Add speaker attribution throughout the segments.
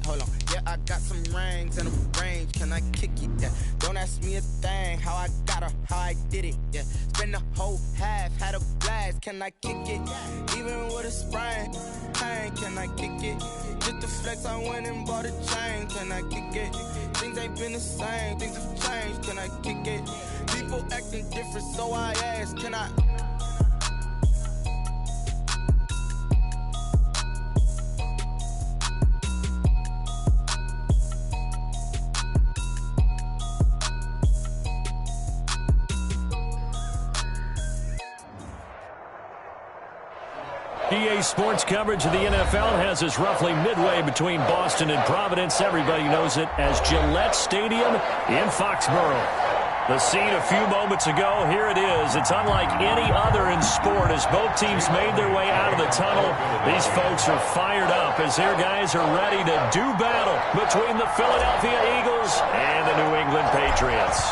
Speaker 1: hold on. Yeah, I got some rings and a range. Can I kick it? Yeah. Don't ask me a thing. How I got her, how I did it. Yeah. Spend the whole half, had a blast. Can I kick it? Even with a sprain, pain. Can I kick it? Just the flex, I went and bought a chain. Can I kick it? Things ain't been the same. Things have changed. Can I kick it? People acting different, so I ask. Can I?
Speaker 2: EA Sports coverage of the NFL has us roughly midway between Boston and Providence. Everybody knows it as Gillette Stadium in Foxborough. The scene a few moments ago, here it is. It's unlike any other in sport as both teams made their way out of the tunnel. These folks are fired up as their guys are ready to do battle between the Philadelphia Eagles and the New England Patriots.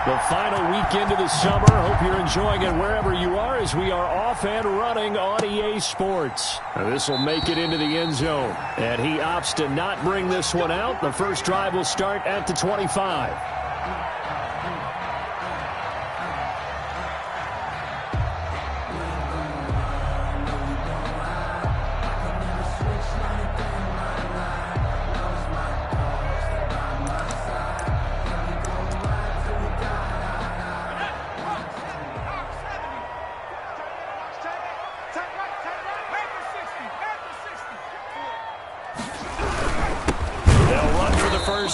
Speaker 2: The final weekend of the summer. Hope you're enjoying it wherever you are as we are off and running on EA Sports. This will make it into the end zone. And he opts to not bring this one out. The first drive will start at the 25.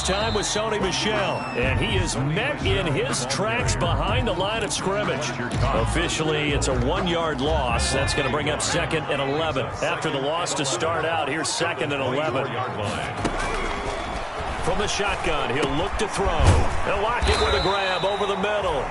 Speaker 2: Time with Sony Michel, and he is met in his tracks behind the line of scrimmage. Officially, it's a 1-yard loss. That's going to bring up 2nd and 11. After the loss to start out, here's 2nd and 11. From the shotgun, he'll look to throw. He'll lock it with a grab over the middle.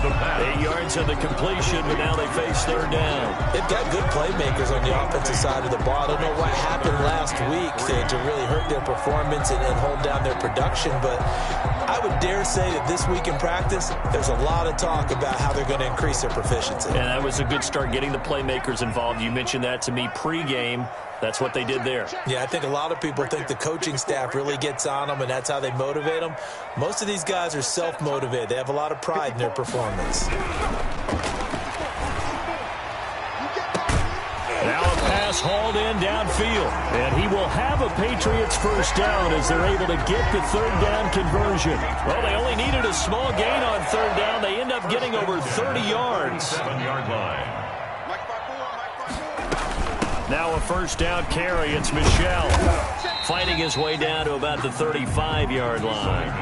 Speaker 2: 8 yards of the completion, but now they face 3rd down.
Speaker 3: They've got good playmakers on the offensive side of the ball. I don't know what happened last week to really hurt their performance and hold down their production, but I would dare say that this week in practice, there's a lot of talk about how they're going to increase their proficiency.
Speaker 2: And that was a good start getting the playmakers involved. You mentioned that to me pregame. That's what they did there.
Speaker 3: Yeah, I think a lot of people think the coaching staff really gets on them, and that's how they motivate them. Most of these guys are self-motivated. They have a lot of pride in their performance.
Speaker 2: Now a pass hauled in downfield, and he will have a Patriots first down as they're able to get the 3rd down conversion. Well, they only needed a small gain on 3rd down. They end up getting over 30 yards.
Speaker 4: 7-yard line.
Speaker 2: Now a first down carry. It's Michel fighting his way down to about the 35-yard line.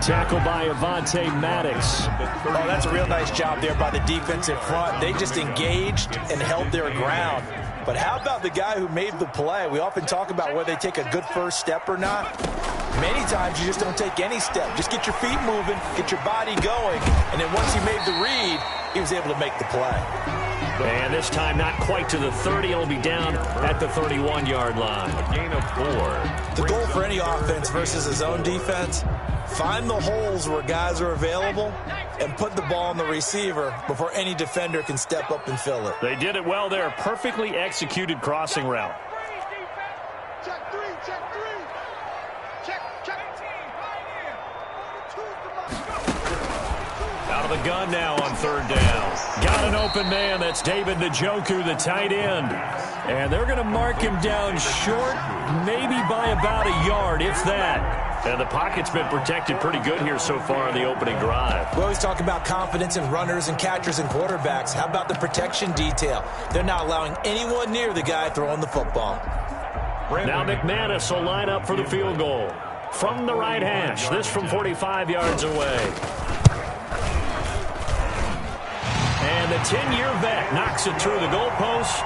Speaker 2: Tackled by Avonte Maddox.
Speaker 5: Oh, that's a real nice job there by the defensive front. They just engaged and held their ground. But how about the guy who made the play? We often talk about whether they take a good first step or not. Many times you just don't take any step. Just get your feet moving, get your body going, and then once he made the read, he was able to make the play.
Speaker 2: And this time not quite to the 30. It'll be down at the 31-yard line.
Speaker 4: A gain of 4.
Speaker 3: The goal for any offense versus a zone defense, find the holes where guys are available and put the ball on the receiver before any defender can step up and fill it.
Speaker 2: They did it well there. Perfectly executed crossing route.
Speaker 6: Check 3, check 3. Check 18,
Speaker 2: Out of the gun now on 3rd down. Got an open man. That's David Njoku, the tight end. And they're going to mark him down short, maybe by about a yard, if that. And the pocket's been protected pretty good here so far in the opening drive.
Speaker 3: We always talk about confidence in runners and catchers and quarterbacks. How about the protection detail? They're not allowing anyone near the guy throwing the football.
Speaker 2: Now McManus will line up for the field goal. From the right hash, this from 45 yards away. And the 10-year vet knocks it through the goalpost.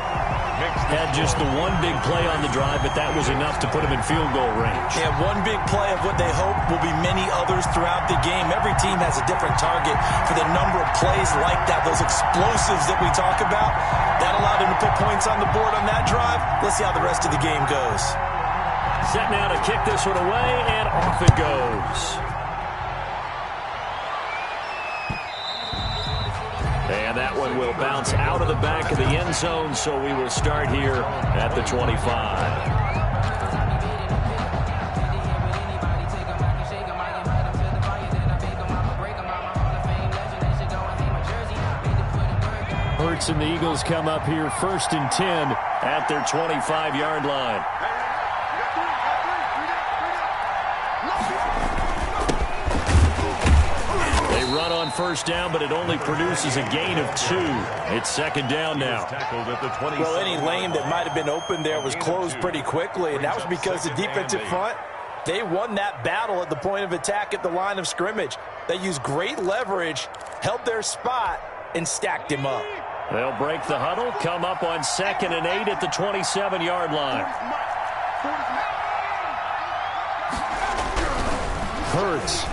Speaker 2: Had just the one big play on the drive, but that was enough to put him in field goal range.
Speaker 3: Yeah, one big play of what they hope will be many others throughout the game. Every team has a different target for the number of plays like that, those explosives that we talk about. That allowed him to put points on the board on that drive. Let's see how the rest of the game goes.
Speaker 2: Set now to kick this one away, and off it goes. And that one will bounce out of the back of the end zone, so we will start here at the 25. Hurts and the Eagles come up here 1st and 10 at their 25-yard line. They run on 1st down, but it only produces a gain of 2. It's 2nd down now.
Speaker 5: Well, any lane that might have been open there was closed pretty quickly, and that was because the defensive front, they won that battle at the point of attack at the line of scrimmage. They used great leverage, held their spot, and stacked him up.
Speaker 2: They'll break the huddle, come up on 2nd and 8 at the 27-yard line. Hurts.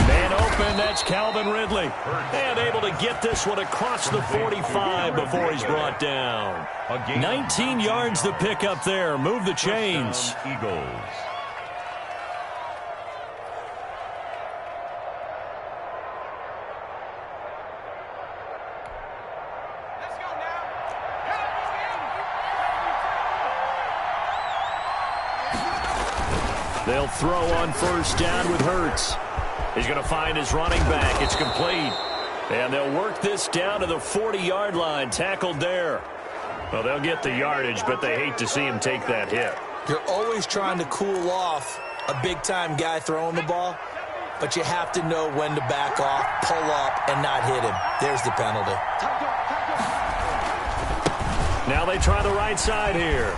Speaker 2: Man open, that's Calvin Ridley. And able to get this one across the 45 before he's brought down. 19 yards to pick up there. Move the chains.
Speaker 4: Eagles.
Speaker 2: They'll throw on 1st down with Hurts. He's going to find his running back. It's complete. And they'll work this down to the 40-yard line. Tackled there. Well, they'll get the yardage, but they hate to see him take that hit.
Speaker 3: You're always trying to cool off a big-time guy throwing the ball, but you have to know when to back off, pull up, and not hit him. There's the penalty.
Speaker 2: Now they try the right side here.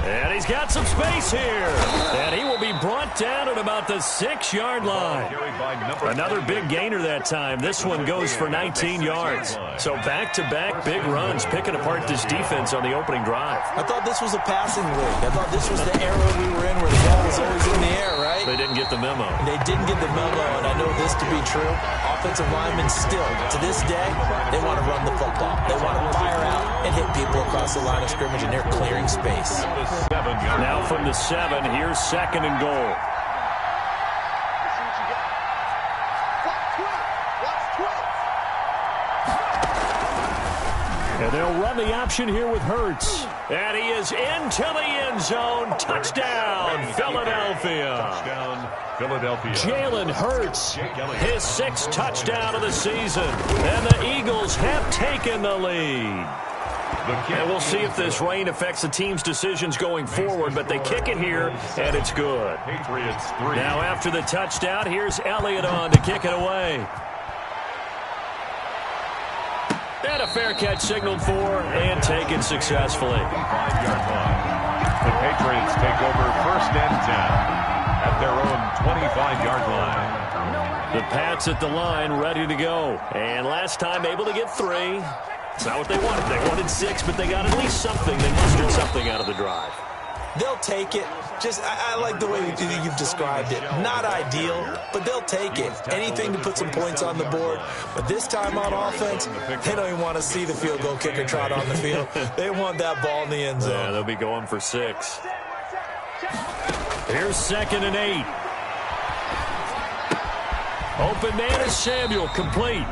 Speaker 2: And he's got some space here. And he will be brought down at about the 6-yard line. Another big gainer that time. This one goes for 19 yards. So back-to-back big runs, picking apart this defense on the opening drive.
Speaker 3: I thought this was a passing league. I thought this was the era we were in where the ball was always in the air, right?
Speaker 2: They didn't get the memo.
Speaker 3: They didn't get the memo, and I know this to be true. Offensive linemen still, to this day, they want to run the football. They want to fire out and hit people across the line of scrimmage, and they're clearing space.
Speaker 2: Now from the 7, here's 2nd and goal. And they'll run the option here with Hurts. And he is into the end zone. Touchdown, Philadelphia.
Speaker 4: Touchdown, Philadelphia.
Speaker 2: Jalen Hurts, his 6th touchdown of the season. And the Eagles have taken the lead. And we'll see if this rain affects the team's decisions going forward, but they kick it here, and it's good.
Speaker 4: Patriots 3.
Speaker 2: Now after the touchdown, here's Elliott on to kick it away. And a fair catch signaled for and taken successfully.
Speaker 4: 5-yard line. The Patriots take over 1st and 10 at their own 25-yard line.
Speaker 2: The Pats at the line, ready to go. And last time able to get 3. It's not what they wanted. They wanted 6, but they got at least something. They mustered something out of the drive.
Speaker 3: They'll take it. Just, I like the way you've described it. Not ideal, but they'll take it. Anything to put some points on the board. But this time on offense, they don't even want to see the field goal kicker trot on the field. They want that ball in the end zone.
Speaker 2: Yeah, they'll be going for 6. Here's 2nd and 8. Open man is Samuel, complete.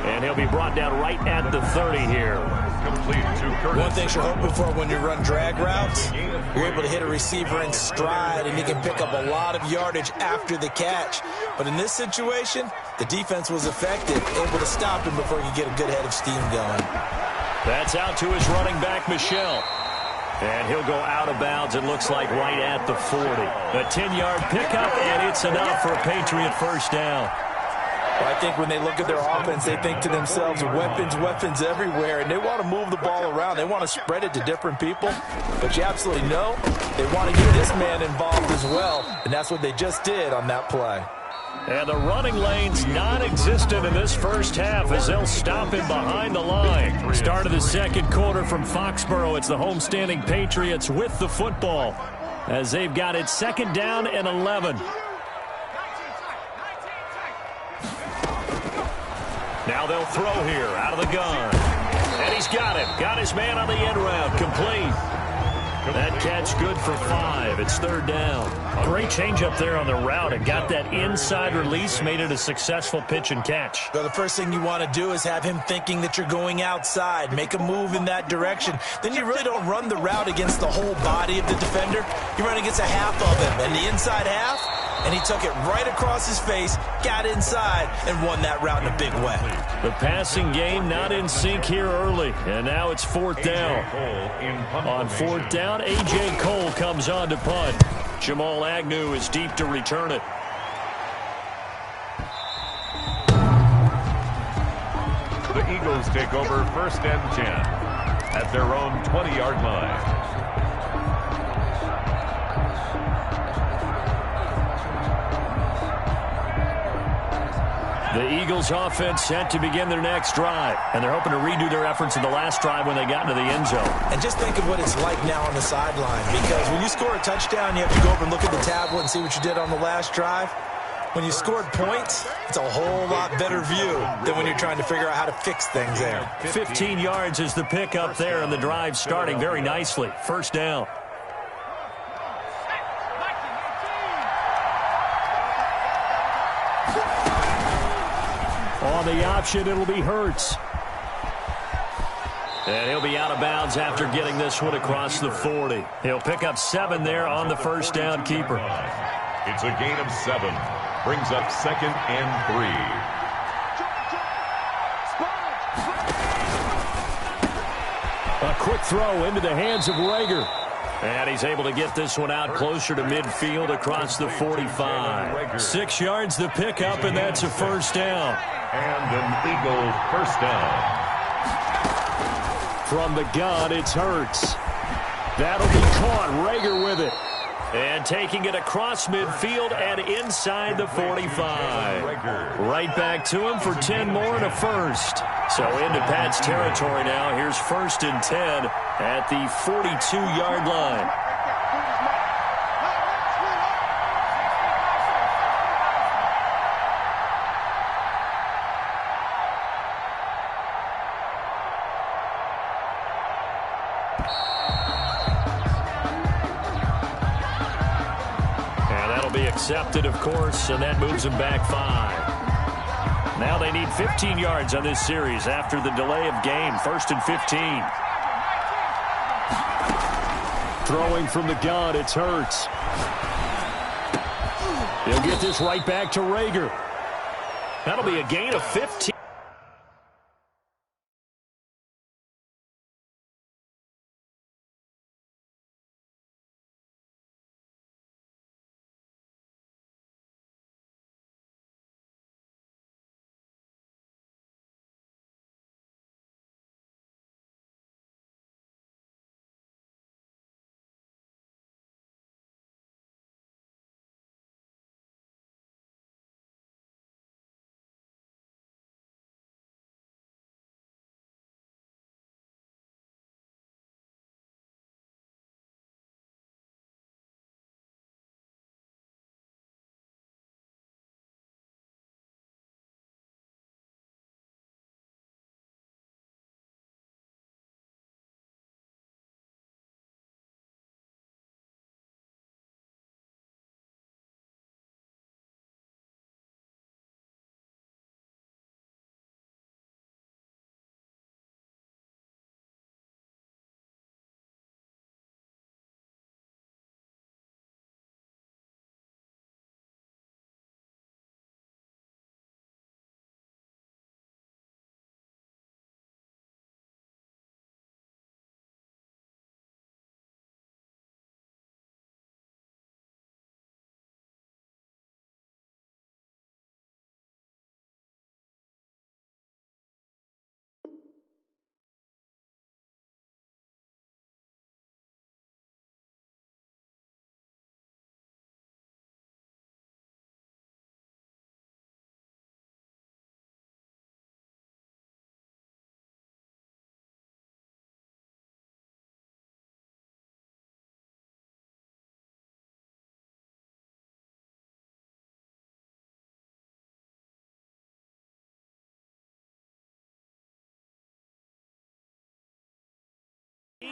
Speaker 2: And he'll be brought down right at the 30 here.
Speaker 4: Complete to Curtis.
Speaker 3: One thing you're hoping for when you run drag routes, you're able to hit a receiver in stride, and he can pick up a lot of yardage after the catch. But in this situation, the defense was effective, able to stop him before he could get a good head of steam going.
Speaker 2: That's out to his running back, Michel. And he'll go out of bounds, it looks like, right at the 40. A 10-yard pickup, and it's enough for a Patriot 1st down.
Speaker 5: Well, I think when they look at their offense, they think to themselves, weapons everywhere, and they want to move the ball around. They want to spread it to different people. But you absolutely know they want to get this man involved as well, and that's what they just did on that play.
Speaker 2: And the running lane's non-existent in this first half as they'll stop him behind the line. Start of the 2nd quarter from Foxborough. It's the homestanding Patriots with the football as they've got it 2nd down and 11. Now they'll throw here out of the gun. And he's got him. Got his man on the end route. Complete. That catch good for 5. It's 3rd down. Great change up there on the route and got that inside release, made it a successful pitch and catch.
Speaker 3: Well, the first thing you want to do is have him thinking that you're going outside, make a move in that direction. Then you really don't run the route against the whole body of the defender. You run against a half of him, and the inside half,
Speaker 5: and he took it right across his face, got inside, and won that route in a big way.
Speaker 2: The passing game not in sync here early, and now it's fourth down. On fourth down, A.J. Cole comes on to punt. Jamal Agnew is deep to return it.
Speaker 4: The Eagles take over first and 10 at their own 20-yard line.
Speaker 2: The Eagles offense set to begin their next drive, and they're hoping to redo their efforts in the last drive when they got into the end zone.
Speaker 5: And just think of what it's like now on the sideline, because when you score a touchdown, you have to go over and look at the tablet and see what you did on the last drive. When you scored points, it's a whole lot better view than when you're trying to figure out how to fix things there.
Speaker 2: 15 yards is the pickup there, and the drive starting very nicely. First down. On the option, it'll be Hurts. And he'll be out of bounds after getting this one across the 40. He'll pick up 7 there on the first down keeper.
Speaker 4: It's a gain of 7. Brings up second and 3.
Speaker 2: A quick throw into the hands of Rager. And he's able to get this one out closer to midfield across the 45. 6 yards the pickup, and that's a first down.
Speaker 4: And an Eagle first down.
Speaker 2: From the gun, it's Hurts. That'll be caught. Rager with it. And taking it across midfield and inside the 45. Right back to him for 10 more and a first. So into Pat's territory now. Here's first and 10 at the 42-yard line. Accepted, of course, and that moves them back 5. Now they need 15 yards on this series after the delay of game. First and 15. Throwing from the gun, it's Hurts. He'll get this right back to Rager. That'll be a gain of 15.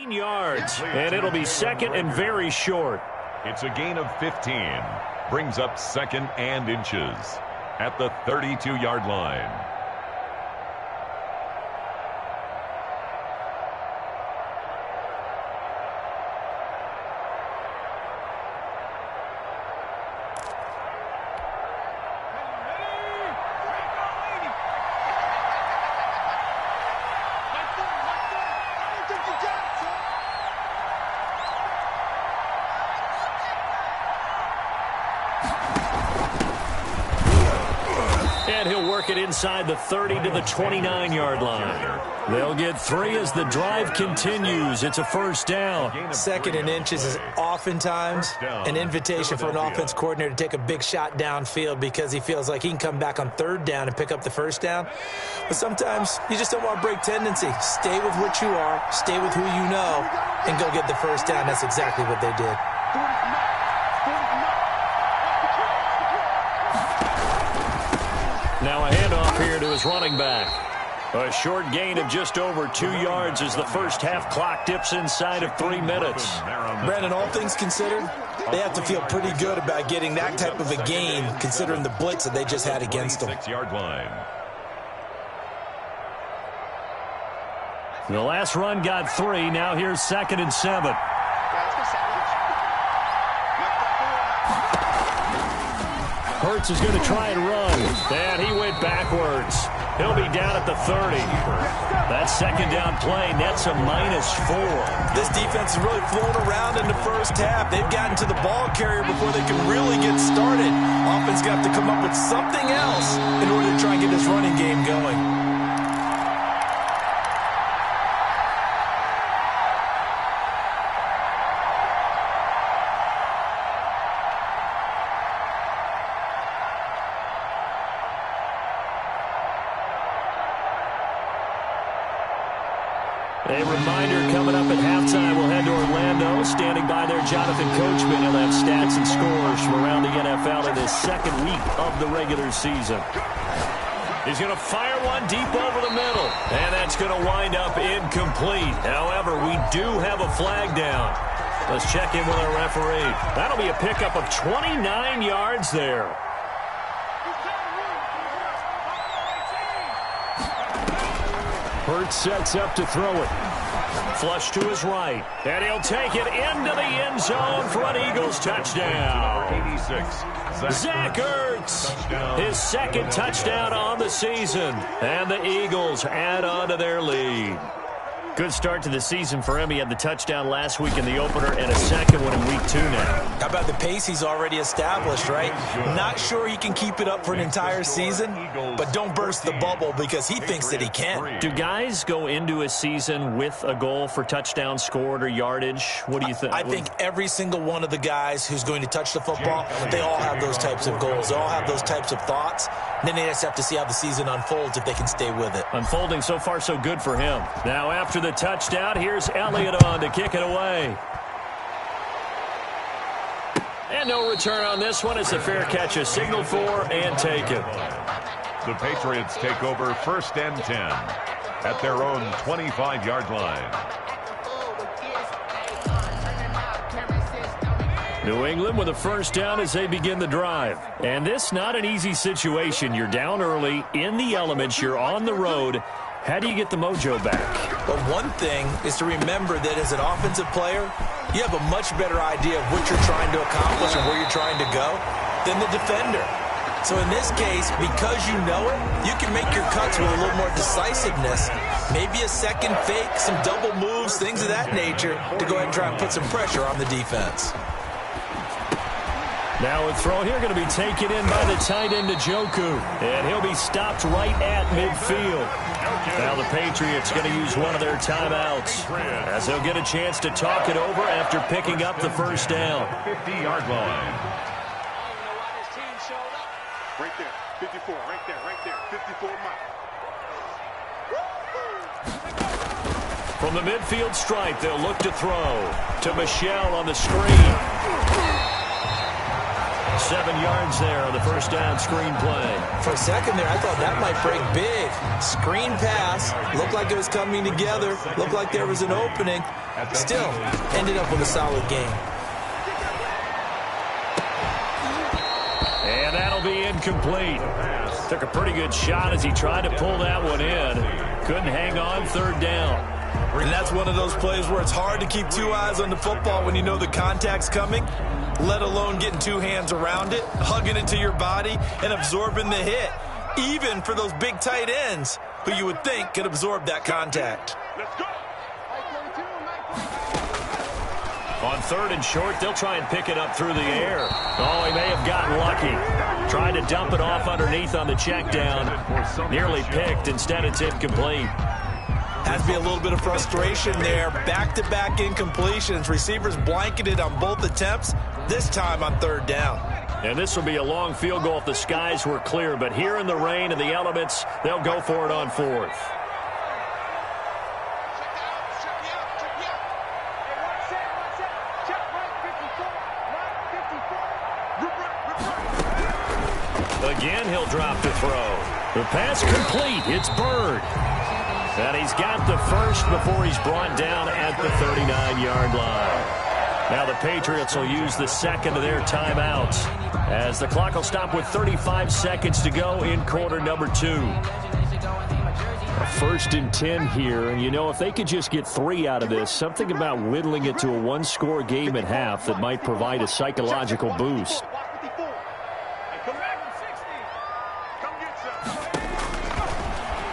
Speaker 2: Yards, and it'll be second and very short.
Speaker 4: It's a gain of 15. Brings up second and inches at the 32-yard line.
Speaker 2: And he'll work it inside the 30 to the 29-yard line. They'll get 3 as the drive continues. It's a first down.
Speaker 5: 2nd and inches is oftentimes an invitation for an offense coordinator to take a big shot downfield because he feels like he can come back on 3rd down and pick up the first down. But sometimes you just don't want to break tendency. Stay with what you are, stay with who you know, and go get the first down. That's exactly what they did.
Speaker 2: Now a handoff here to his running back. A short gain of just over 2 yards as the first half clock dips inside of 3 minutes.
Speaker 5: Brandon, all things considered, they have to feel pretty good about getting that type of a gain considering the blitz that they just had against them.
Speaker 4: 6-yard line.
Speaker 2: The last run got 3. Now here's 2nd and 7. Hurts is going to try and run. And he went backwards. He'll be down at the 30. That 2nd down play nets a -4.
Speaker 5: This defense is really flown around in the first half. They've gotten to the ball carrier before they can really get started. Offense got to come up with something else in order to try and get this running game going.
Speaker 2: A reminder coming up at halftime, we'll head to Orlando. Standing by there, Jonathan Coachman. He'll have stats and scores from around the NFL in his 2nd week of the regular season. He's going to fire one deep over the middle, and that's going to wind up incomplete. However, we do have a flag down. Let's check in with our referee. That'll be a pickup of 29 yards there. Hurts sets up to throw it. Flush to his right. And he'll take it into the end zone for an Eagles touchdown.
Speaker 4: 86.
Speaker 2: Zach Ertz, his 2nd touchdown on the season. And the Eagles add on to their lead. Good start to the season for him. He had the touchdown last week in the opener and a 2nd one in week 2 now.
Speaker 5: How about the pace he's already established, right? Not sure he can keep it up for an entire season, but don't burst the bubble because he thinks that he can.
Speaker 2: Do guys go into a season with a goal for touchdown scored or yardage? What do you think?
Speaker 5: I think every single one of the guys who's going to touch the football, they all have those types of goals. They all have those types of thoughts. Then they just have to see how the season unfolds if they can stay with it.
Speaker 2: Unfolding so far so good for him. Now after the touchdown, here's Elliott on to kick it away. And no return on this one. It's a fair catch, a signal for, and take it.
Speaker 4: The Patriots take over 1st and 10 at their own 25-yard line.
Speaker 2: New England with a first down as they begin the drive. And this not an easy situation. You're down early, in the elements, you're on the road. How do you get the mojo back?
Speaker 5: But one thing is to remember that as an offensive player, you have a much better idea of what you're trying to accomplish and where you're trying to go than the defender. So in this case, because you know it, you can make your cuts with a little more decisiveness. Maybe a second fake, some double moves, things of that nature to go ahead and try and put some pressure on the defense.
Speaker 2: Now a throw here going to be taken in by the tight end Njoku. And he'll be stopped right at midfield. Now the Patriots going to use one of their timeouts as they'll get a chance to talk it over after picking up the first down.
Speaker 4: 50-yard line.
Speaker 6: Right there, 54, right there, 54 miles.
Speaker 2: From the midfield stripe, they'll look to throw to Michelle on the screen. 7 yards there on the first down screen play.
Speaker 5: For a second there, I thought that might break big. Screen pass. Looked like it was coming together. Looked like there was an opening. Still, ended up with a solid game.
Speaker 2: And that'll be incomplete. Took a pretty good shot as he tried to pull that one in. Couldn't hang on, 3rd down.
Speaker 5: And that's one of those plays where it's hard to keep 2 eyes on the football when you know the contact's coming, let alone getting 2 hands around it, hugging it to your body, and absorbing the hit, even for those big tight ends who you would think could absorb that contact.
Speaker 6: Let's go.
Speaker 2: On 3rd and short, they'll try and pick it up through the air. Oh, he may have gotten lucky. Tried to dump it off underneath on the check down. Nearly picked. Instead, it's incomplete.
Speaker 5: Has to be a little bit of frustration there. Back-to-back incompletions. Receivers blanketed on both attempts, this time on 3rd down.
Speaker 2: And this will be a long field goal if the skies were clear. But here in the rain and the elements, they'll go for it on 4th. Again, he'll drop to throw. The pass complete. It's Bird. And he's got the first before he's brought down at the 39-yard line. Now the Patriots will use the second of their timeouts as the clock will stop with 35 seconds to go in quarter number 2. A 1st and 10 here, and you know, if they could just get 3 out of this, something about whittling it to a 1-score game at half that might provide a psychological boost.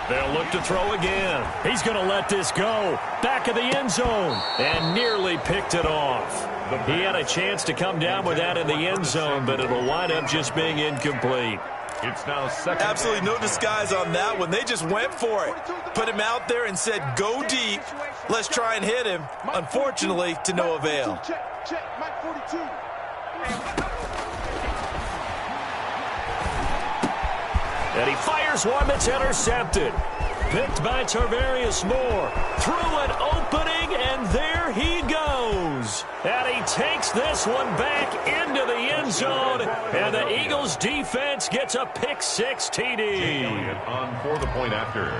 Speaker 2: They'll look to throw again. He's going to let this go. Back of the end zone. And nearly picked it off. He had a chance to come down with that in the end zone, but it'll wind up just being incomplete.
Speaker 4: It's now second.
Speaker 5: Absolutely no disguise on that one. They just went for it. Put him out there and said, go deep. Let's try and hit him. Unfortunately, to no avail.
Speaker 2: And he fires one that's intercepted. Picked by Tarvarius Moore. Through an opening, and there he goes. And he takes this one back into the end zone. And the Eagles defense gets a pick-6 TD.
Speaker 4: On for the point after.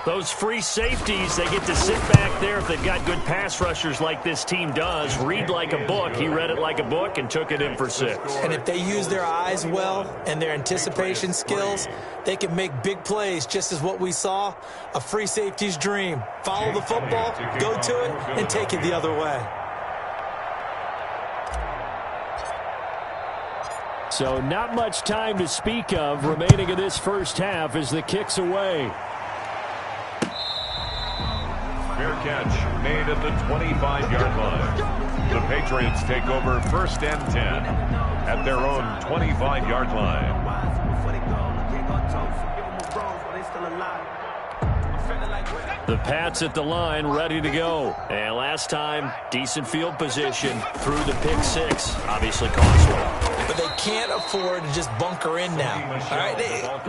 Speaker 2: Those free safeties, they get to sit back there if they've got good pass rushers like this team does. Read like a book. He read it like a book and took it in for 6.
Speaker 5: And if they use their eyes well and their anticipation skills, they can make big plays, just as what we saw, a free safety's dream. Follow the football, go to it, and take it the other way.
Speaker 2: So not much time to speak of remaining in this first half as the kick's away.
Speaker 4: Fair catch made at the 25-yard line. The Patriots take over 1st and 10 at their own 25-yard line.
Speaker 2: The Pats at the line, ready to go. And last time, decent field position through the pick-6. Obviously cost one.
Speaker 5: But they can't afford to just bunker in now. All right,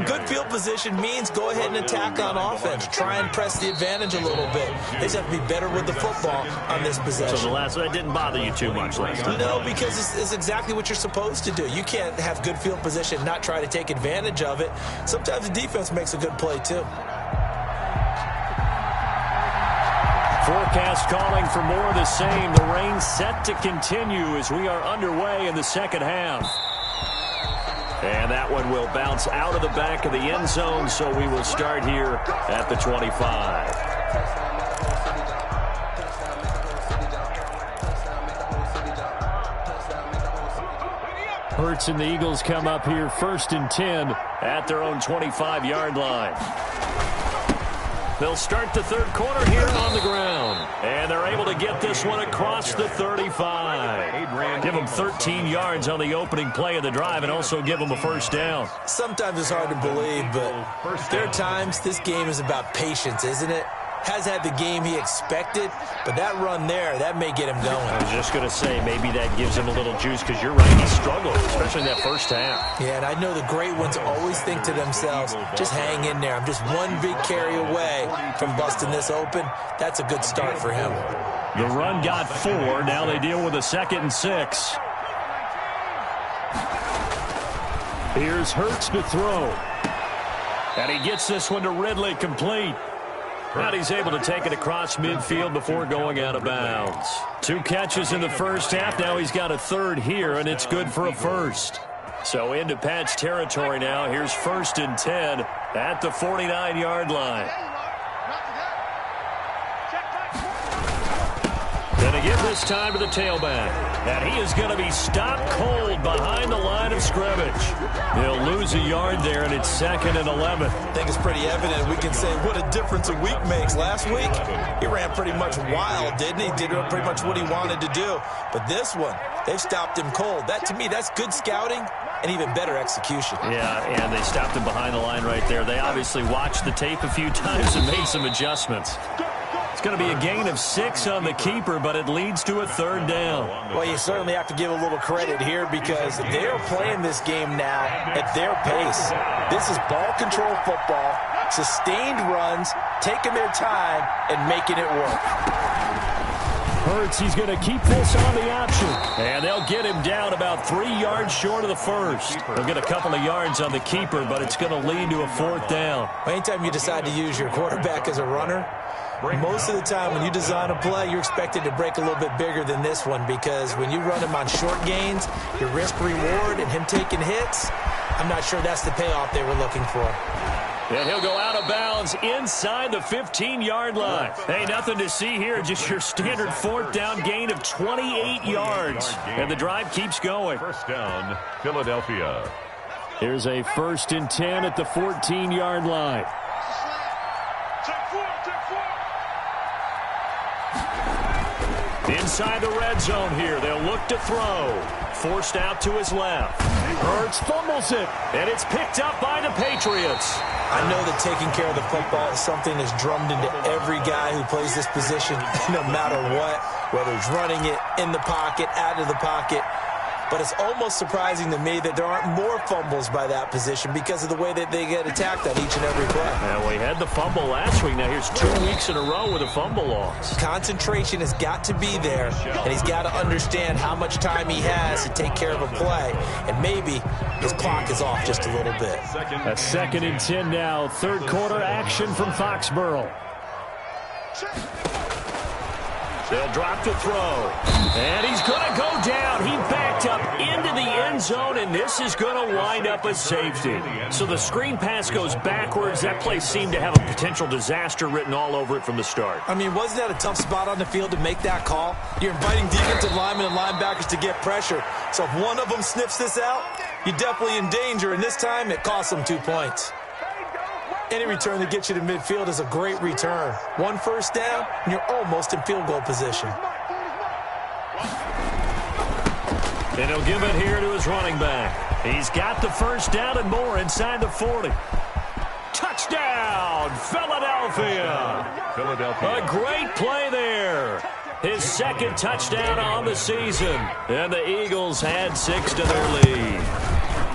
Speaker 5: good field position means go ahead and attack on offense. Try and press the advantage a little bit. They just have to be better with the football on this possession.
Speaker 2: So the last one didn't bother you too much last time?
Speaker 5: No, because it's exactly what you're supposed to do. You can't have good field position, not try to take advantage of it. Sometimes the defense makes a good play, too.
Speaker 2: Forecast calling for more of the same. The rain set to continue as we are underway in the second half. And that one will bounce out of the back of the end zone, so we will start here at the 25. Hurts and the Eagles come up here 1st and 10 at their own 25-yard line. They'll start the third quarter here on the ground. And they're able to get this one across the 35. Give them 13 yards on the opening play of the drive and also give them a first down.
Speaker 5: Sometimes it's hard to believe, but there are times this game is about patience, isn't it? Has had the game he expected, but that run there, that may get him going.
Speaker 2: I was just going to say, maybe that gives him a little juice because you're right, he struggled, especially in that first half.
Speaker 5: Yeah, and I know the great ones always think to themselves, just hang in there. I'm just one big carry away from busting this open. That's a good start for him.
Speaker 2: The run got 4. Now they deal with a 2nd and 6. Here's Hurts to throw. And he gets this one to Ridley complete. Now he's able to take it across midfield before going out of bounds. 2 catches in the first half. Now he's got a 3rd here, and it's good for a first. So into Pat's territory now. Here's 1st and 10 at the 49-yard line. Then Going to give this time to the tailback. And he is going to be stopped cold behind the line of scrimmage. He'll lose a yard there, and it's 2nd and 11.
Speaker 5: I think it's pretty evident. We can say what a difference a week makes. Last week, he ran pretty much wild, didn't he? Did pretty much what he wanted to do. But this one, they've stopped him cold. That, to me, that's good scouting and even better execution.
Speaker 2: Yeah, and they stopped him behind the line right there. They obviously watched the tape a few times and made some adjustments. It's going to be a gain of 6 on the keeper, but it leads to a 3rd down.
Speaker 5: Well, you certainly have to give a little credit here because they're playing this game now at their pace. This is ball control football, sustained runs, taking their time, and making it work.
Speaker 2: Hurts, he's going to keep this on the option. And they'll get him down about 3 yards short of the first. They'll get a couple of yards on the keeper, but it's going to lead to a 4th down.
Speaker 5: Anytime you decide to use your quarterback as a runner, most of the time when you design a play, you're expected to break a little bit bigger than this one because when you run him on short gains, your risk-reward and him taking hits, I'm not sure that's the payoff they were looking for.
Speaker 2: And he'll go out of bounds inside the 15-yard line. Hey, nothing to see here, just your standard 4th down gain of 28 yards. And the drive keeps going.
Speaker 4: 1st down, Philadelphia.
Speaker 2: Here's a 1st and 10 at the 14-yard line. Inside the red zone here. They'll look to throw. Forced out to his left. Hurts fumbles it. And it's picked up by the Patriots.
Speaker 5: I know that taking care of the football is something that's drummed into every guy who plays this position, no matter what, whether he's running it in the pocket, out of the pocket. But it's almost surprising to me that there aren't more fumbles by that position because of the way that they get attacked on each and every play.
Speaker 2: Well, we had the fumble last week. Now here's 2 weeks in a row with a fumble loss.
Speaker 5: Concentration has got to be there, and he's got to understand how much time he has to take care of a play. And maybe his clock is off just a little bit.
Speaker 2: A 2nd and 10 now. 3rd quarter action from Foxborough. They'll drop to throw. And he's going to go down. He backed up into the end zone, and this is going to wind up a safety. So the screen pass goes backwards. That play seemed to have a potential disaster written all over it from the start.
Speaker 5: I mean, wasn't that a tough spot on the field to make that call? You're inviting defensive linemen and linebackers to get pressure. So if one of them sniffs this out, you're definitely in danger, and this time it costs them 2 points. Any return that gets you to midfield is a great return. 1 first down, and you're almost in field goal position.
Speaker 2: And he'll give it here to his running back. He's got the 1st down and more inside the 40. Touchdown, Philadelphia. A great play there. His 2nd touchdown on the season. And the Eagles had 6 to their lead.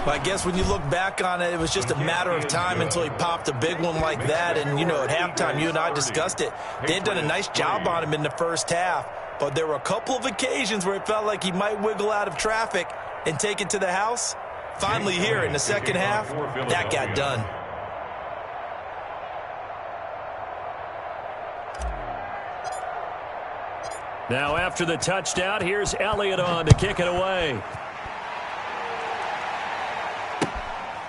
Speaker 5: But I guess when you look back on it, it was just a matter of time until he popped a big one like that. And, you know, at halftime, you and I discussed it. They had done a nice job on him in the first half. But there were a couple of occasions where it felt like he might wiggle out of traffic and take it to the house. Finally here in the second half, that got done.
Speaker 2: Now after the touchdown, here's Elliott on to kick it away.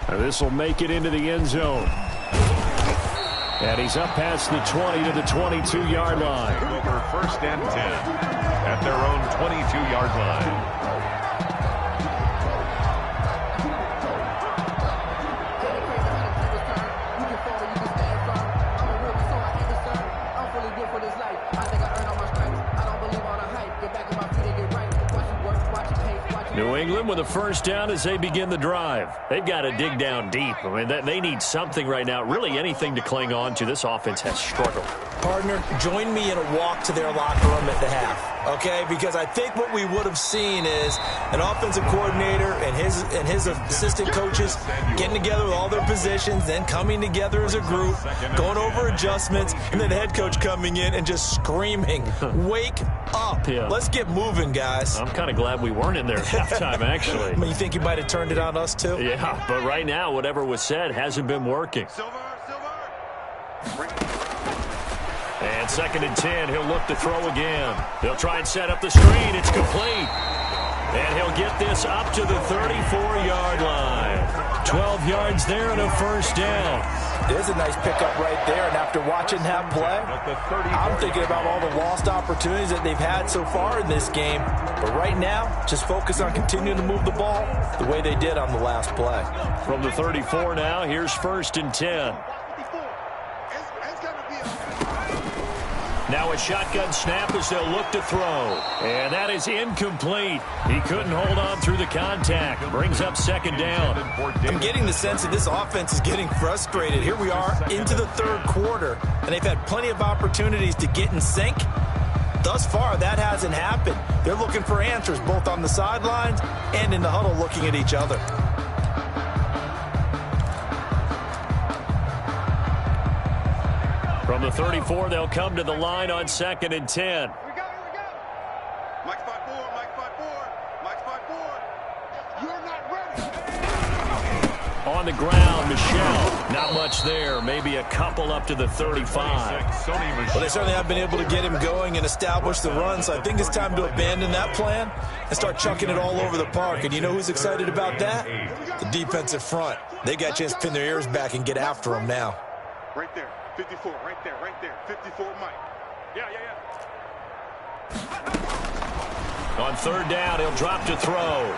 Speaker 2: This will make it into the end zone. And he's up past the 20 to the 22-yard line.
Speaker 4: Over 1st and 10 at their own 22-yard line.
Speaker 2: New England with a 1st down as they begin the drive. They've got to dig down deep. I mean, they need something right now, really anything to cling on to. This offense has struggled.
Speaker 5: Partner, join me in a walk to their locker room at the half, okay? Because I think what we would have seen is an offensive coordinator and his assistant coaches getting together with all their positions, then coming together as a group, going over adjustments, and then the head coach coming in and just screaming, wake up. Yeah. Let's get moving, guys.
Speaker 2: I'm kind of glad we weren't in there at halftime, actually.
Speaker 5: I mean, you think you might have turned it on us, too?
Speaker 2: Yeah, but right now, whatever was said hasn't been working. And 2nd and 10, he'll look to throw again. They'll try and set up the screen. It's complete. And he'll get this up to the 34-yard line. 12 yards there and a first down.
Speaker 5: There's a nice pickup right there, and after watching that play, I'm thinking about all the lost opportunities that they've had so far in this game. But right now, just focus on continuing to move the ball the way they did on the last play.
Speaker 2: From the 34 now, here's 1st and 10. Now a shotgun snap as they'll look to throw. And that is incomplete. He couldn't hold on through the contact. Brings up 2nd down.
Speaker 5: I'm getting the sense that this offense is getting frustrated. Here we are into the 3rd quarter, and they've had plenty of opportunities to get in sync. Thus far, that hasn't happened. They're looking for answers both on the sidelines and in the huddle looking at each other.
Speaker 2: From the 34, they'll come to the line on 2nd and 10.
Speaker 6: Here we go. Mike 5-4, Mike 5-4, Mike 5-4. You're not ready.
Speaker 2: On the ground, Michelle. Not much there. Maybe a couple up to the 35.
Speaker 5: Well, they certainly have been able to get him going and establish the run, so I think it's time to abandon that plan and start chucking it all over the park. And you know who's excited about that? The defensive front. They got a chance to pin their ears back and get after him now.
Speaker 6: Right there. 54, right there. 54, Mike. Yeah.
Speaker 2: On 3rd down, he'll drop to throw.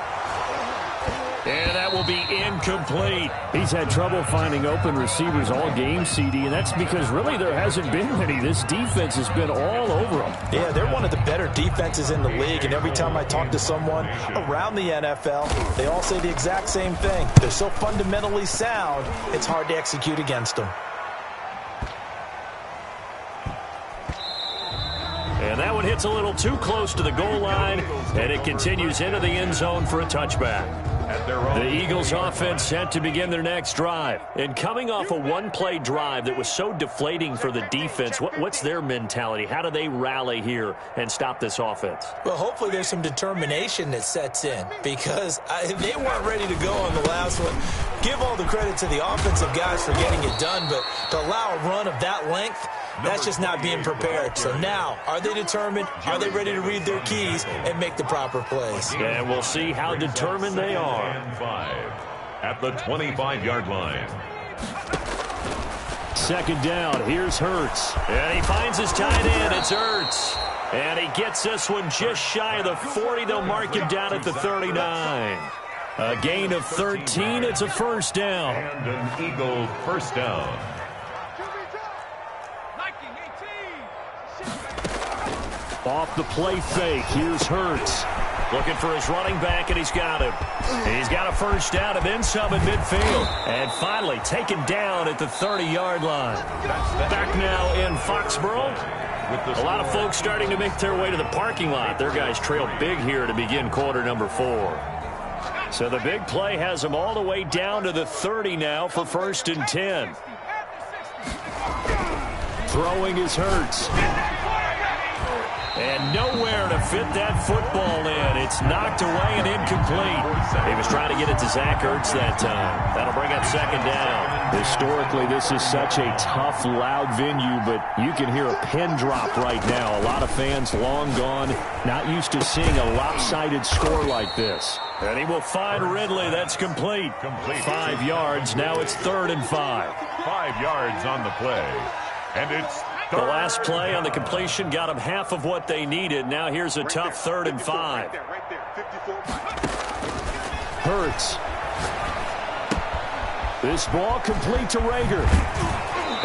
Speaker 2: And that will be incomplete.
Speaker 7: He's had trouble finding open receivers all game, CD, and that's because really there hasn't been many. This defense has been all over them.
Speaker 5: Yeah, they're one of the better defenses in the league, and every time I talk to someone around the NFL, they all say the exact same thing. They're so fundamentally sound, it's hard to execute against them.
Speaker 2: And that one hits a little too close to the goal line, and it continues into the end zone for a touchback. The Eagles offense set to begin their next drive. And coming off a one-play drive that was so deflating for the defense, what's their mentality? How do they rally here and stop this offense?
Speaker 5: Well, hopefully there's some determination that sets in, because they weren't ready to go on the last one. Give all the credit to the offensive guys for getting it done, but to allow a run of that length, that's just not being prepared. So now, are they determined? Are they ready to read their keys and make the proper plays?
Speaker 2: And we'll see how determined they are.
Speaker 4: At the 25-yard line.
Speaker 2: 2nd down. Here's Hurts. And he finds his tight end. It's Hurts. And he gets this one just shy of the 40. They'll mark him down at the 39. A gain of 13. It's a 1st down.
Speaker 4: And an Eagle 1st down.
Speaker 2: Off the play fake. Here's Hurts. Looking for his running back, and he's got him. He's got a 1st down and then some in midfield. And finally taken down at the 30-yard line. Back now in Foxborough. A lot of folks starting to make their way to the parking lot. Their guys trail big here to begin quarter number 4. So the big play has them all the way down to the 30 now for 1st and 10. Throwing is Hurts. And nowhere to fit that football in. It's knocked away and incomplete. He was trying to get it to Zach Ertz that time. That'll bring up 2nd down.
Speaker 7: Historically, this is such a tough, loud venue, but you can hear a pin drop right now. A lot of fans long gone, not used to seeing a lopsided score like this.
Speaker 2: And he will find Ridley. That's complete. 5 yards. Now it's 3rd and 5.
Speaker 4: 5 yards on the play. And it's
Speaker 2: the last play on the completion got them half of what they needed. Now here's a tough 3rd and 5.
Speaker 7: Hurts. This ball complete to Rager.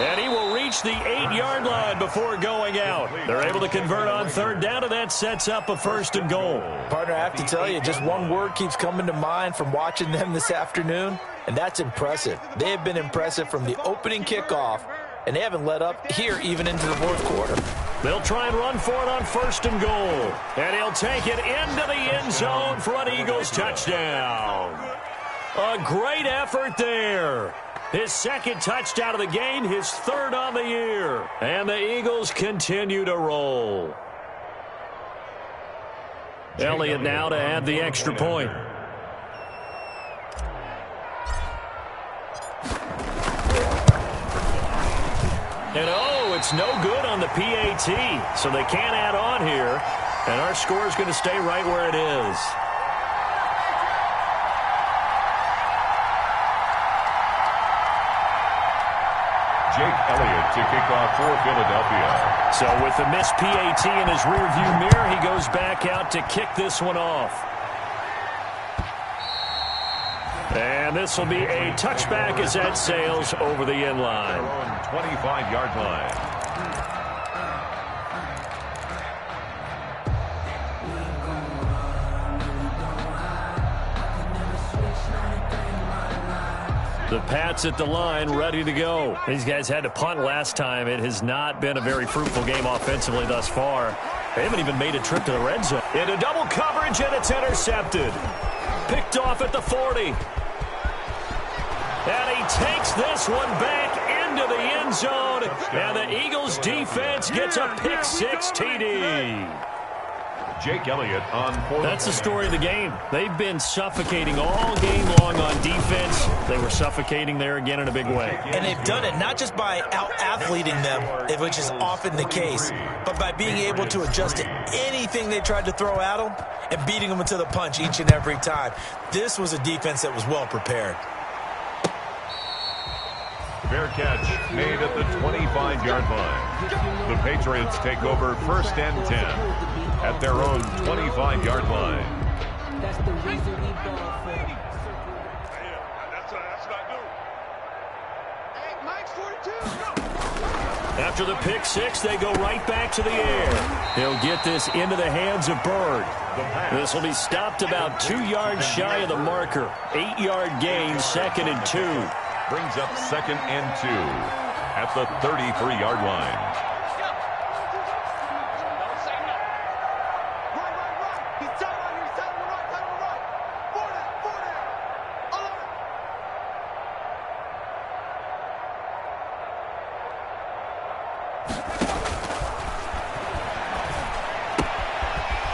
Speaker 2: And he will reach the 8-yard line before going out. They're able to convert on 3rd down, and that sets up a 1st and goal.
Speaker 5: Partner, I have to tell you, just one word keeps coming to mind from watching them this afternoon, and that's impressive. They have been impressive from the opening kickoff, and they haven't let up here even into the 4th quarter.
Speaker 2: They'll try and run for it on 1st and goal. And he'll take it into the end zone for an Eagles touchdown. A great effort there. His 2nd touchdown of the game, his 3rd on the year. And the Eagles continue to roll. Elliott now to add the extra point. And it's no good on the PAT, so they can't add on here. And our score is going to stay right where it is.
Speaker 4: Jake Elliott to kick off for Philadelphia.
Speaker 2: So with the missed PAT in his rearview mirror, he goes back out to kick this one off. And this will be a touchback as that sails over the end line.
Speaker 4: 25-yard line.
Speaker 2: The Pats at the line, ready to go. These guys had to punt last time. It has not been a very fruitful game offensively thus far. They haven't even made a trip to the red zone. Into double coverage, and it's intercepted. Picked off at the 40. And he takes this one back into the end zone. And the Eagles defense gets a pick-6 TD.
Speaker 4: Jake Elliott on 4.
Speaker 2: That's the story of the game. They've been suffocating all game long on defense. They were suffocating there again in a big way.
Speaker 5: And they've done it not just by out-athleting them, which is often the case, but by being able to adjust to anything they tried to throw at them and beating them to the punch each and every time. This was a defense that was well prepared.
Speaker 4: Fair catch made at the 25-yard line. The Patriots take over 1st and 10 at their own 25-yard line.
Speaker 6: That's the reason we ball for. That's what I do. Hey, Mike's 42.
Speaker 2: After the pick-6, they go right back to the air. He'll get this into the hands of Bird. This will be stopped about 2 yards shy of the marker. 8-yard gain, 2nd and 2.
Speaker 4: Brings up 2nd and 2 at the 33-yard line.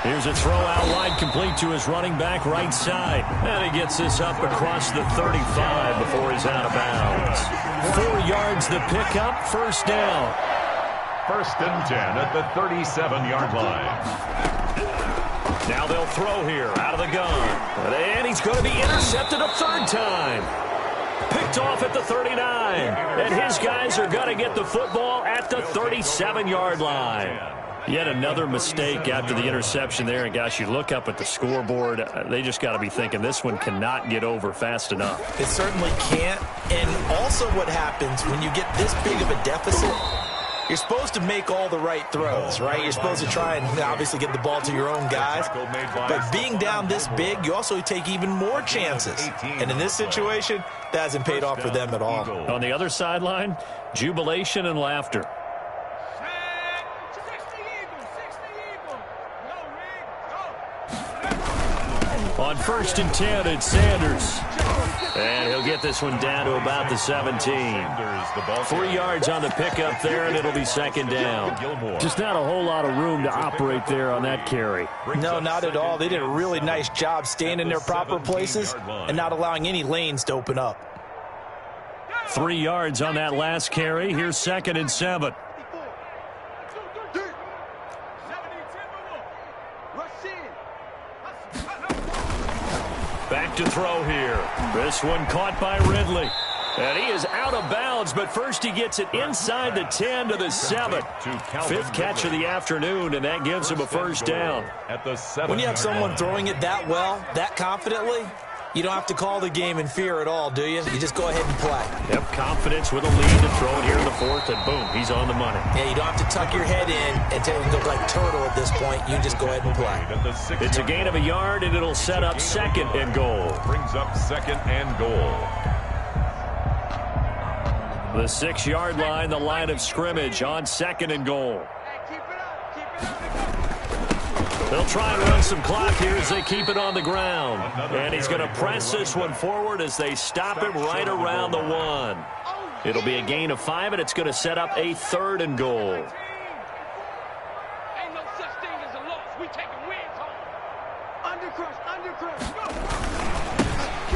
Speaker 2: Here's a throw out wide, complete to his running back right side. And he gets this up across the 35 before he's out of bounds. 4 yards the pickup, 1st down.
Speaker 4: 1st and 10 at the 37-yard line.
Speaker 2: Now they'll throw here out of the gun. And he's going to be intercepted a 3rd time. Picked off at the 39. And his guys are going to get the football at the 37-yard line. Yet another mistake after the interception there. And, gosh, you look up at the scoreboard, they just got to be thinking this one cannot get over fast enough.
Speaker 5: It certainly can't. And also what happens when you get this big of a deficit, you're supposed to make all the right throws, right? You're supposed to try and obviously get the ball to your own guys. But being down this big, you also take even more chances. And in this situation, that hasn't paid off for them at all.
Speaker 2: On the other sideline, jubilation and laughter. On 1st and 10, it's Sanders. And he'll get this one down to about the 17. 3 yards on the pickup there, and it'll be 2nd down. Just not a whole lot of room to operate there on that carry.
Speaker 5: No, not at all. They did a really nice job staying in their proper places and not allowing any lanes to open up.
Speaker 2: 3 yards on that last carry. Here's 2nd and 7. Back to throw here. This one caught by Ridley. And he is out of bounds, but first he gets it inside the 10 to the 7. 5th catch of the afternoon, and that gives him a 1st down.
Speaker 5: When you have someone throwing it that well, that confidently, you don't have to call the game in fear at all, do you? You just go ahead and play.
Speaker 2: Yep, confidence with a lead to throw it here in the 4th, and boom, he's on the money.
Speaker 5: Yeah, you don't have to tuck your head in and tell him to look like turtle at this point. You just go ahead and play.
Speaker 2: It's a gain of a yard, and it'll set up 2nd and goal.
Speaker 4: Brings up 2nd and goal.
Speaker 2: The 6-yard line, the line of scrimmage on 2nd and goal. They'll try and run some clock here as they keep it on the ground. And he's going to press this one forward as they stop him right around the 1. It'll be a gain of 5, and it's going to set up a 3rd and goal.
Speaker 6: Ain't no such thing as a loss. We taking wins home. Undercrush, go.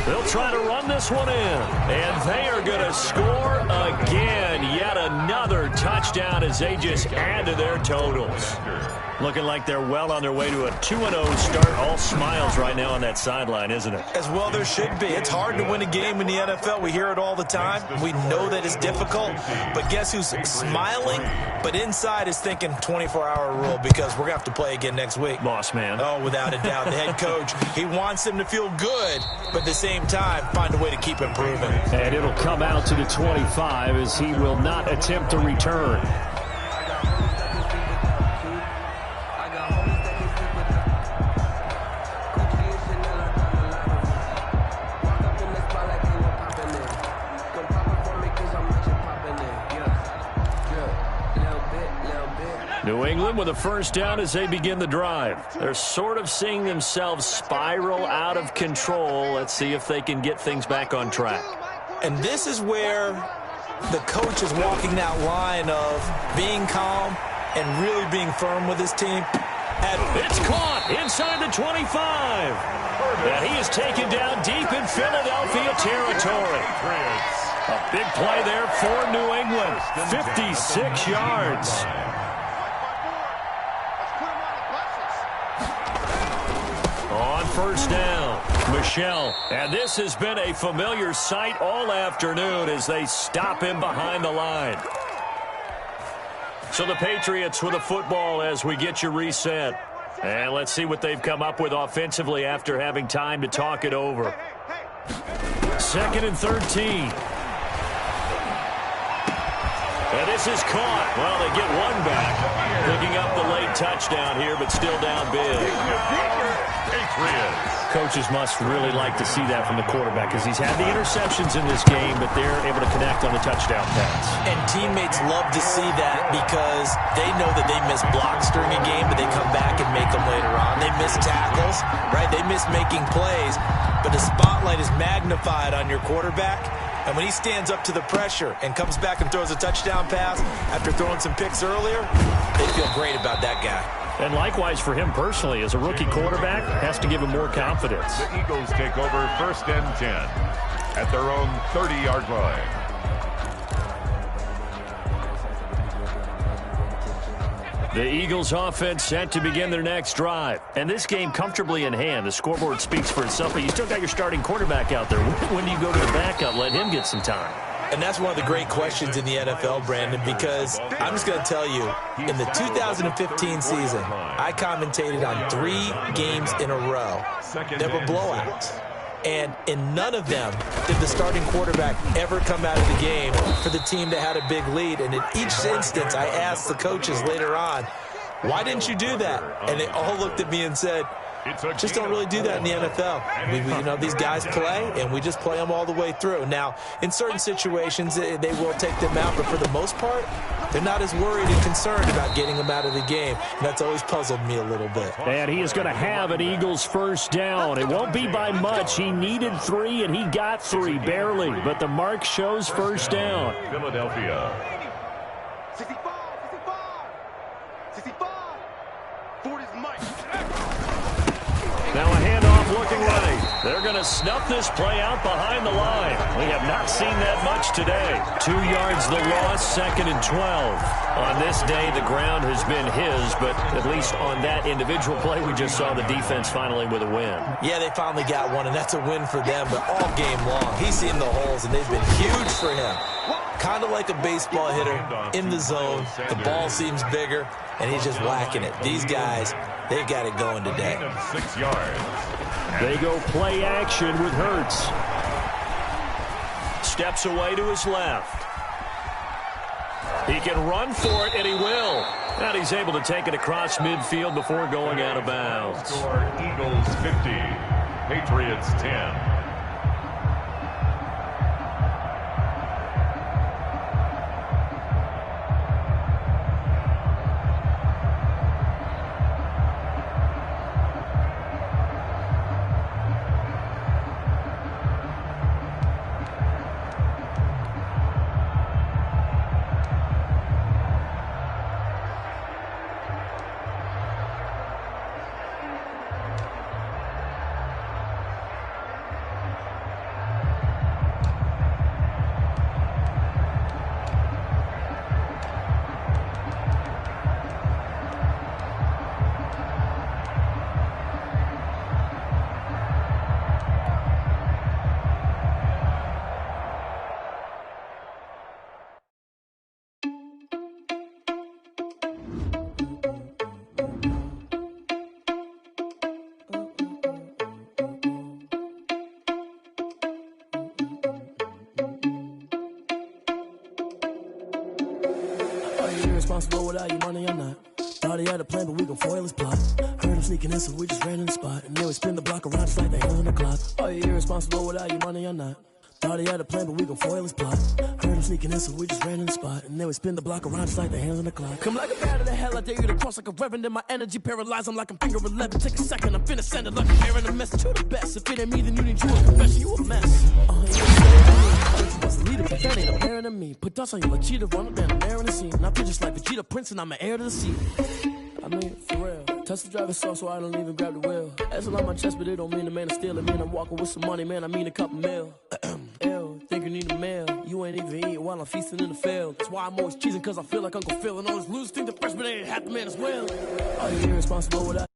Speaker 2: They'll try to run this one in. And they are going to score again. Yet another touchdown as they just add to their totals. Looking like they're well on their way to a 2-0 start. All smiles right now on that sideline, isn't it?
Speaker 5: As well there should be. It's hard to win a game in the NFL. We hear it all the time. We know that it's difficult. But guess who's smiling? But inside is thinking 24-hour rule because we're going to have to play again next week.
Speaker 2: Boss man.
Speaker 5: Oh, without a doubt. The head coach, he wants them to feel good, but at the same time, find a way to keep improving.
Speaker 7: And it'll come out to the 25 as he will not attempt to return.
Speaker 2: New England with a first down as they begin the drive. They're sort of seeing themselves spiral out of control. Let's see if they can get things back on track.
Speaker 5: And this is where the coach is walking that line of being calm and really being firm with his team.
Speaker 2: It's caught inside the 25. And he is taken down deep in Philadelphia territory. A big play there for New England. 56 yards. On first down, Michel. And this has been a familiar sight all afternoon as they stop him behind the line. So the Patriots with the football as we get you reset. And let's see what they've come up with offensively after having time to talk it over. 2nd and 13. And this is caught. Well, they get one back. Picking up the late touchdown here, but still down big. Coaches must really like to see that from the quarterback because he's had the interceptions in this game, but they're able to connect on the touchdown pass.
Speaker 5: And teammates love to see that because they know that they miss blocks during a game, but they come back and make them later on. They miss tackles, right? They miss making plays, but the spotlight is magnified on your quarterback. And when he stands up to the pressure and comes back and throws a touchdown pass after throwing some picks earlier, they feel great about that guy.
Speaker 2: And likewise for him personally, as a rookie quarterback, has to give him more confidence.
Speaker 4: The Eagles take over 1st and 10 at their own 30-yard line.
Speaker 2: The Eagles offense set to begin their next drive. And this game comfortably in hand. The scoreboard speaks for itself, but you still got your starting quarterback out there. When do you go to the backup? Let him get some time.
Speaker 5: And that's one of the great questions in the NFL, Brandon, because I'm just going to tell you, in the 2015 season, I commentated on 3 games in a row that were blowouts. And in none of them did the starting quarterback ever come out of the game for the team that had a big lead. And in each instance, I asked the coaches later on, why didn't you do that? And they all looked at me and said, just don't really do that in the NFL. These guys play, and we just play them all the way through. Now, in certain situations, they will take them out, but for the most part, they're not as worried and concerned about getting them out of the game. And that's always puzzled me a little bit.
Speaker 7: And he is going to have an Eagles first down. It won't be by much. He needed 3, and he got 3, barely. But the mark shows first down.
Speaker 4: Philadelphia.
Speaker 6: 65, 65, 40's Mike.
Speaker 2: Now a handoff looking right. They're going to snuff this play out behind the line. We have not seen that much today. 2 yards the loss, 2nd and 12. On this day, the ground has been his, but at least on that individual play, we just saw the defense finally with a win.
Speaker 5: Yeah, they finally got one, and that's a win for them, but all game long, he's seen the holes, and they've been huge for him. Kind of like a baseball hitter in the zone. The ball seems bigger, and he's just whacking it. These guys, they've got it going today.
Speaker 4: 6 yards.
Speaker 7: They go play action with Hurts.
Speaker 2: Steps away to his left. He can run for it, and he will. And he's able to take it across midfield before going out of bounds.
Speaker 4: Score Eagles 50, Patriots 10.
Speaker 8: irresponsible without your money or not. Thought he had a plan, but we gon' foil his plot. Heard him sneaking in, so we just ran in the spot. And then we spin the block around just like the hands on the clock. Are you irresponsible without your money or not? Thought he had a plan, but we gon' foil his plot. Heard him sneaking in, so we just ran in the spot. And then we spin the block around just like the hands on the clock. Come like a bat of the hell, I dare you to cross like a reverend. In my energy paralyzed, I'm like I'm finger 11. Take a second, I'm finna send it like I'm airing a message to the best. If it ain't me, then you need you a confession, you a mess. You was a leader, but that ain't apparent to me. Put dust on you like cheetah, run up down, I'm airing the scene. I feel just like Vegeta Prince, and I'm an heir to the seat. I mean, for real. Touch the driver's soft, so I don't even grab the wheel. That's a lot on my chest, but it don't mean the man is stealing. Man, I'm walking with some money, man, I mean a couple mil. Ew, think you need a meal. You ain't even eating while I'm feasting in the field. That's why I'm always cheesing, cause I feel like Uncle Phil. And all those losers think the freshman ain't half the man as well. Are you irresponsible without